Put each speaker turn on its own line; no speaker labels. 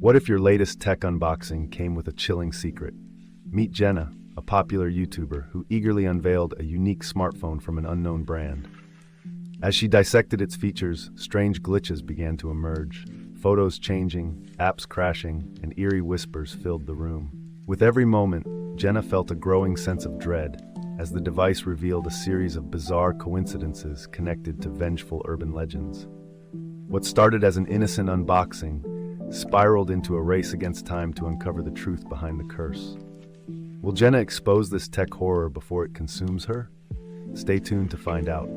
What if your latest tech unboxing came with a chilling secret? Meet Jenna, a popular YouTuber who eagerly unveiled a unique smartphone from an unknown brand. As she dissected its features, strange glitches began to emerge. Photos changing, apps crashing, and eerie whispers filled the room. With every moment, Jenna felt a growing sense of dread as the device revealed a series of bizarre coincidences connected to vengeful urban legends. What started as an innocent unboxing spiraled into a race against time to uncover the truth behind the curse. Will Jenna expose this tech horror before it consumes her? Stay tuned to find out.